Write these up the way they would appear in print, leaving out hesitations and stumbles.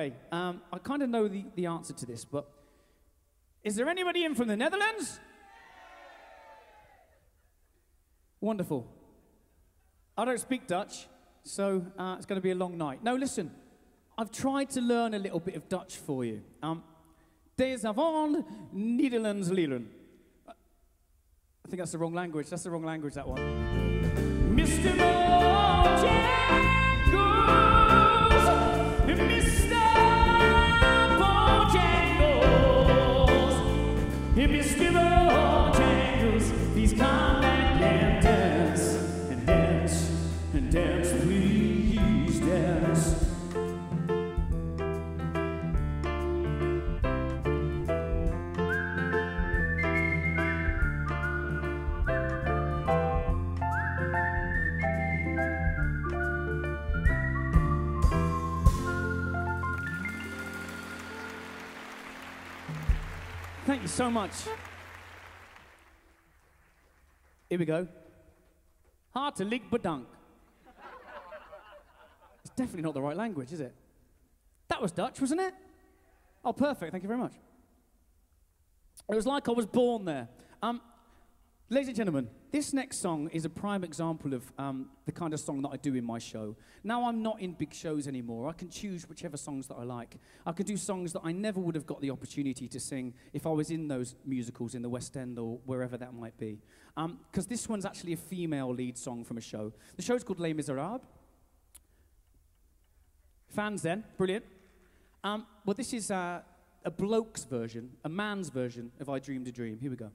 Okay, I kind of know the answer to this, but is there anybody in from the Netherlands? Wonderful. I don't speak Dutch, so it's going to be a long night. No, listen, I've tried to learn a little bit of Dutch for you. Desavond Nederlands leren. I think that's the wrong language. That's the wrong language, that one. Mr. Bojangles, Mr. Bojangles, Mr. Bojangles, please come and dance, and dance, and dance, please dance. Thank you so much. Here we go. Hartelijk bedankt. It's definitely not the right language, is it? That was Dutch, wasn't it? Oh, perfect. Thank you very much. It was like I was born there. Ladies and gentlemen, this next song is a prime example of the kind of song that I do in my show. Now I'm not in big shows anymore. I can choose whichever songs that I like. I can do songs that I never would have got the opportunity to sing if I was in those musicals in the West End or wherever that might be. Because this one's actually a female lead song from a show. The show's called Les Miserables. Fans then? Brilliant. Well, this is a bloke's version, a man's version of I Dreamed a Dream. Here we go.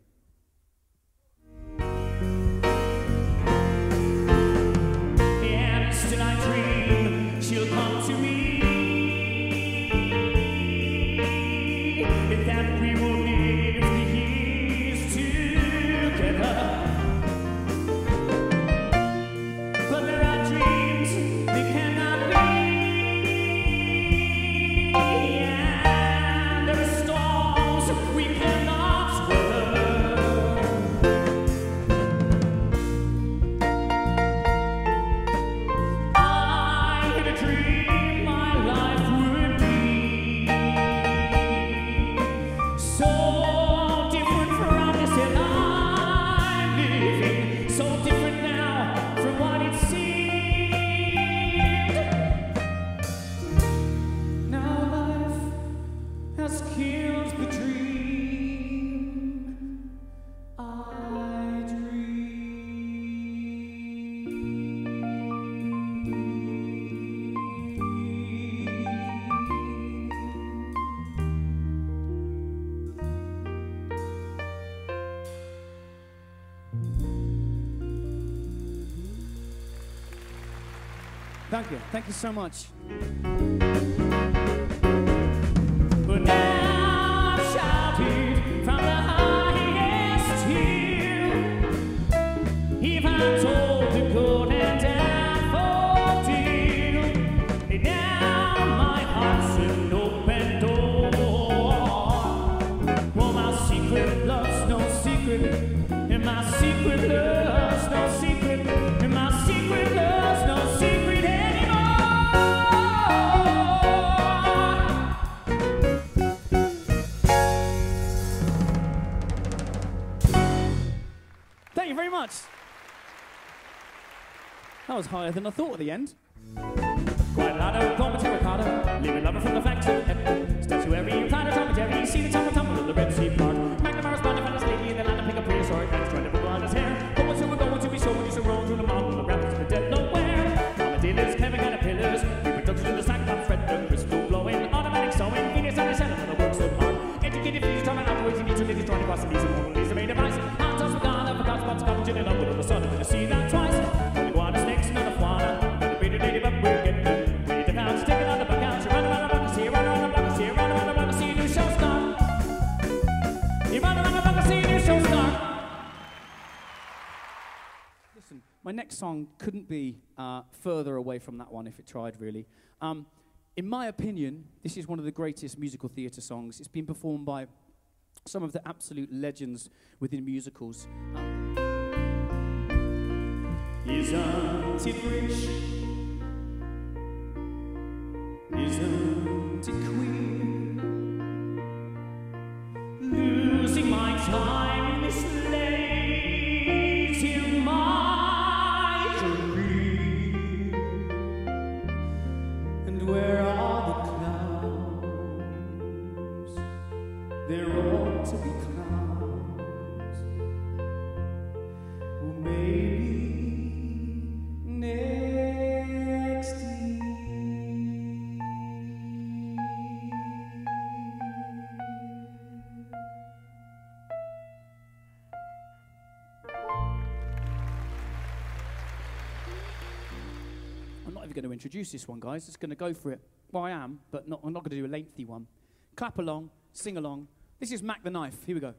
And I dream she'll come to me, that we will live the years together. But there are dreams they cannot be, and there are storms we cannot weather. Thank you. Thank you so much. But now I've shouted from the highest hill. If I'm told to go and daffodil, and now my heart's an open door. Well, my secret love's no secret, and my secret love's no secret, and my secret love's no secret. Thank you very much. That was higher than I thought at the end. Quite a lot of Coleman to Ricardo, leaving lover from the factory. Statuary, planet, cemetery, see the tumble of the Red Sea part. McNamara's bound to find a lady in the land of pick a prehistoric man's trying to put on his hair. Hoping soon we're going to be sure when you should roll through the mountain of rapids to dead nowhere. Armadillos, Kevin caterpillars, reproduction of the sack on Fred, the crystal blowing, automatic sewing, Venus and the center for the works of art. Educated features, talking out the ways you need to live, trying to cross the knees and home, these are made device. Hot toss with God, I forgot about scotch and up with the sun, I'm gonna see that twice. Only one snakes, another fauna, another pretty lady, but we're getting them. Read the couch, take another back out, you run around the block, see, run around the block, see, run around the block, see, new show start. You run around the block, see, new show start. Listen, my next song couldn't be further away from that one if it tried, really. In my opinion, this is one of the greatest musical theatre songs. It's been performed by some of the absolute legends within musicals. Isn't it rich? Isn't wanted queer. Losing my time in this late in my career. And where are the clouds? There ought to be clouds. Well, maybe next year. I'm not even going to introduce this one, guys. Just going to go for it. Well, I am, but I'm not going to do a lengthy one. Clap along, sing along. This is Mac the Knife. Here we go.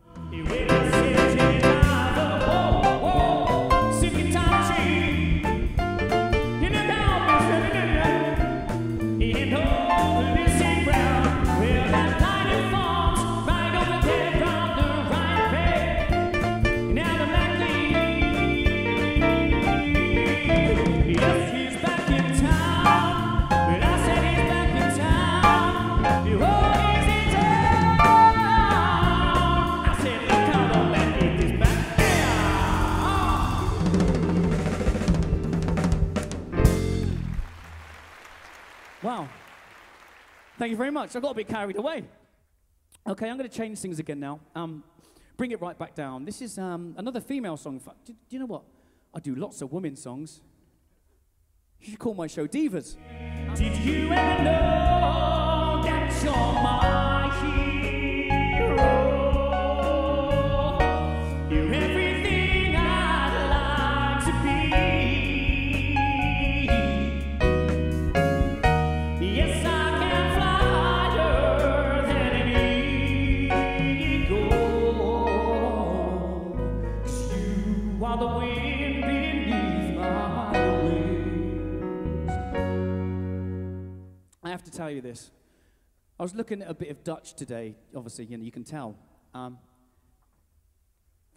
Wow. Thank you very much. I got a bit carried away. Okay, I'm going to change things again now. Bring it right back down. This is another female song. Do you know what? I do lots of women's songs. You should call my show Divas. Did you ever know that you're my hero? You're everything I'd like to be. Yes, I can fly higher than an eagle. 'Cause you are the wind beneath my wings. I have to tell you this. I was looking at a bit of Dutch today. Obviously, you can tell.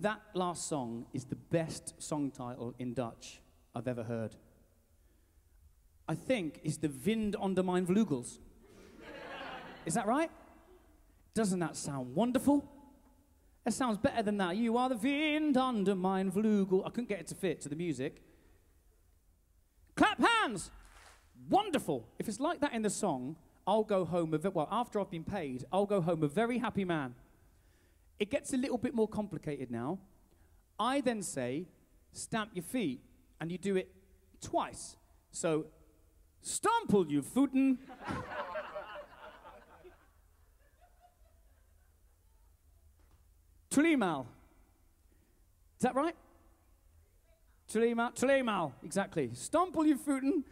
That last song is the best song title in Dutch I've ever heard. I think it's the Wind onder mijn vleugels. Is that right? Doesn't that sound wonderful? It sounds better than that. You are the wind under mijn vleugel. I couldn't get it to fit to the music. Clap hands! Wonderful. If it's like that in the song, I'll go home, after I've been paid, I'll go home a very happy man. It gets a little bit more complicated now. I then say, stamp your feet, and you do it twice. So, stampel je voeten. Tweemaal. Is that right? Tweemaal, exactly. Stampel je voeten.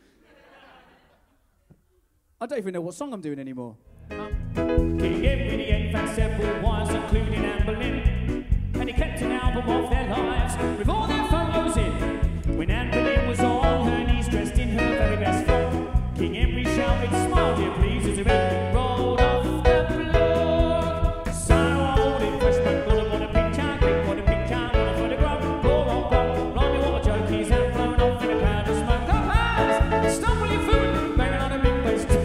I don't even know what song I'm doing anymore. King Henry VIII had several wives, including Anne Boleyn, and he kept an album of their lives with all their photos in. When Anne Boleyn was on her knees, dressed in her very best frock, King Henry shouted, "Smile, dear, please," as the red rolled off the block. So old it fresh, but what a picture, quick, what a picture, what a photograph. Poor old Bob, blimey, what a joke, he's out blown off in a cloud of smoke. Up hands, stumble your foot, banging on a big bass drum.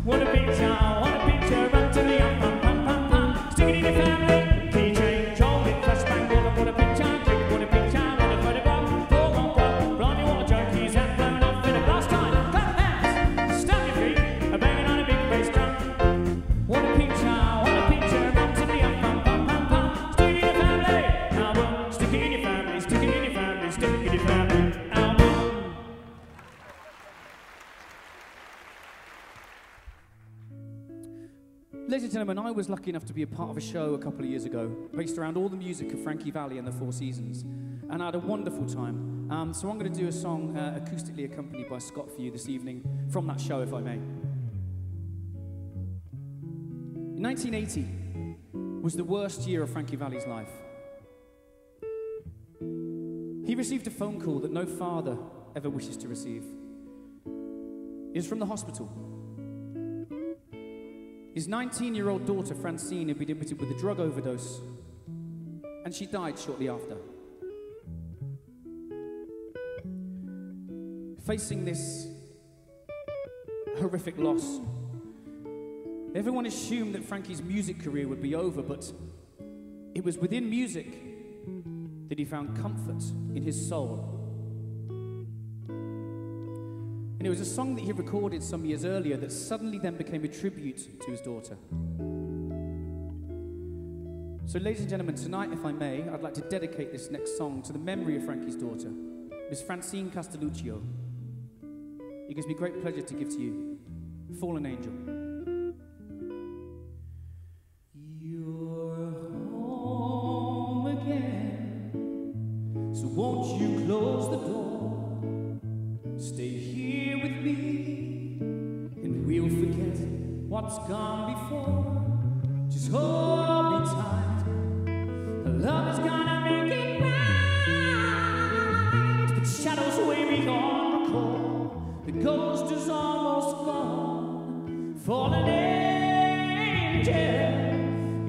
What a picture, what a picture, run to the up, pum, pum, pum, pum. Stick it in your family, DJ, Joel, it flashbang, what a picture, quick, what a picture, what a photograph. Poor old Bob, blimey, what a joke, he's out blown off in a glass time. Clap hands, stamp your feet, banging on a big bass drum. What a picture, run to the up, pum, pum, pum, pum. Stick it in your family, album, stick it in your family, stick it in your family, stick it in your family, album. Ladies and gentlemen, I was lucky enough to be a part of a show a couple of years ago based around all the music of Frankie Valli and the Four Seasons, and I had a wonderful time. So I'm going to do a song acoustically accompanied by Scott for you this evening from that show, if I may. In 1980 was the worst year of Frankie Valli's life. He received a phone call that no father ever wishes to receive. It was from the hospital. His 19-year-old daughter, Francine, had been admitted with a drug overdose, and she died shortly after. Facing this horrific loss, Everyone assumed that Frankie's music career would be over, but it was within music that he found comfort in his soul. And it was a song that he recorded some years earlier that suddenly then became a tribute to his daughter. So ladies and gentlemen, tonight, if I may, I'd like to dedicate this next song to the memory of Frankie's daughter, Miss Francine Castelluccio. It gives me great pleasure to give to you, Fallen Angel. You're home again, so won't you close the door? Stay here with me, and we'll forget what's gone before. Just hold me tight. Love is gonna make it right. But shadows way beyond recall. The ghost is almost gone. Fallen angel,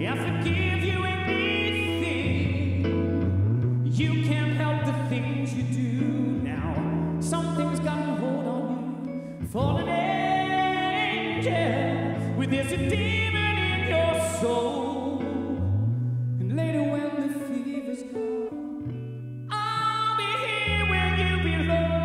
I forgive you anything. You can't help the things you do now. Something's got a hold on you. Fallen angel, with this a demon in your soul. Later when the fever's gone, I'll be here where you belong.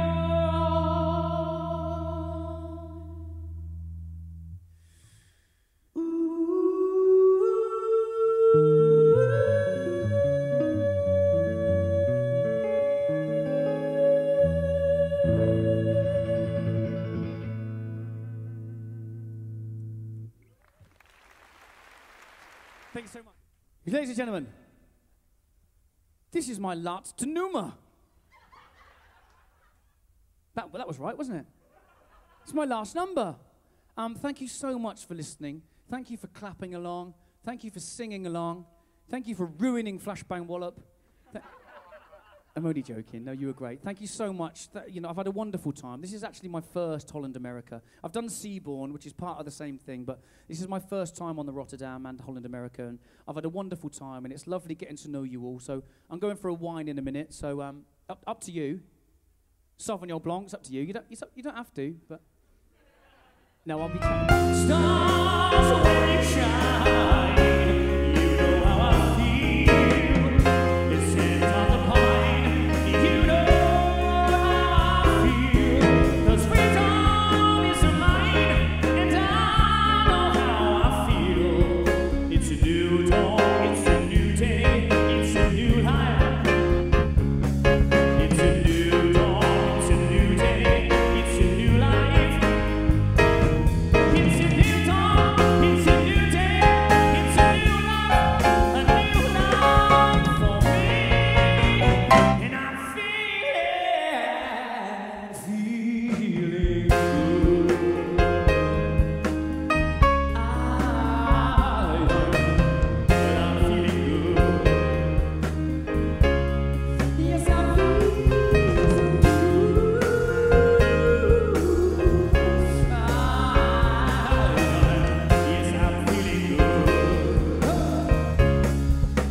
Thank you so much. Ladies and gentlemen, this is my last Tanuma. That was right, wasn't it? It's my last number. Thank you so much for listening. Thank you for clapping along. Thank you for singing along. Thank you for ruining Flashbang Wallop. I'm only joking. No, you were great. Thank you so much. You know, I've had a wonderful time. This is actually my first Holland America. I've done Seabourn, which is part of the same thing, but this is my first time on the Rotterdam and Holland America, and I've had a wonderful time, and it's lovely getting to know you all. So I'm going for a wine in a minute, so up to you. Sauvignon Blanc, it's up to you. You don't have to, but... No, I'll be chatting. Stars when you shine, you know how I feel. It's scent on the pine, you know how I feel. 'Cause freedom is mine, and I know how I feel. It's a new dawn, it's a new day, it's a new life. It's a new dawn, it's a new day, it's a new life. It's a new dawn, it's a new day, it's a new life for me. And I'm feeling good. I'm feeling good. Yes, I feel so yes, I'm feeling good.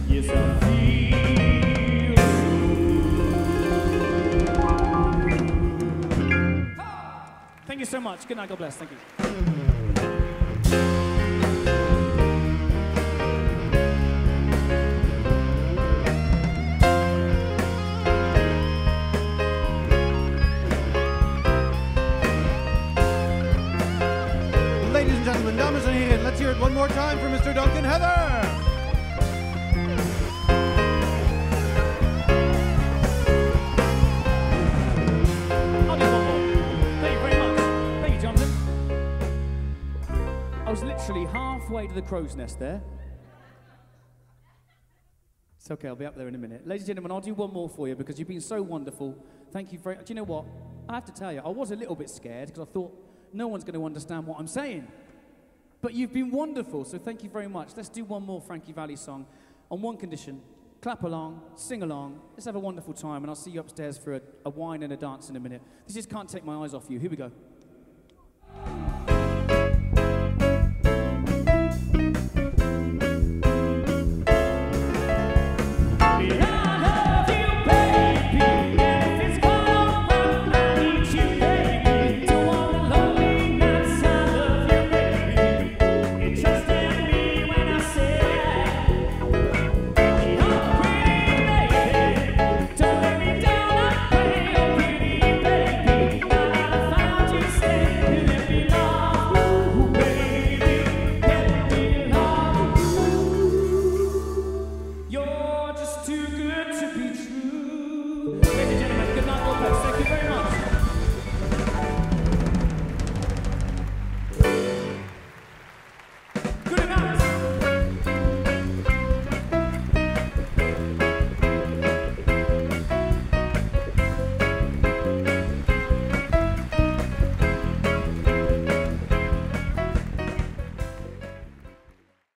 Yes, I feel so good. Thank you so much. Good night. God bless. Thank you. Ladies and gentlemen, dames en heren, let's hear it one more time for Mr. Duncan Heather. I'll do one more. Thank you very much. Thank you, Jonathan. I was literally halfway to the crow's nest there. It's okay, I'll be up there in a minute. Ladies and gentlemen, I'll do one more for you because you've been so wonderful. Thank you very much. Do you know what? I have to tell you, I was a little bit scared because I thought no one's going to understand what I'm saying. But you've been wonderful, so thank you very much. Let's do one more Frankie Valli song on one condition. Clap along, sing along. Let's have a wonderful time, and I'll see you upstairs for a wine and a dance in a minute. This just can't take my eyes off you. Here we go.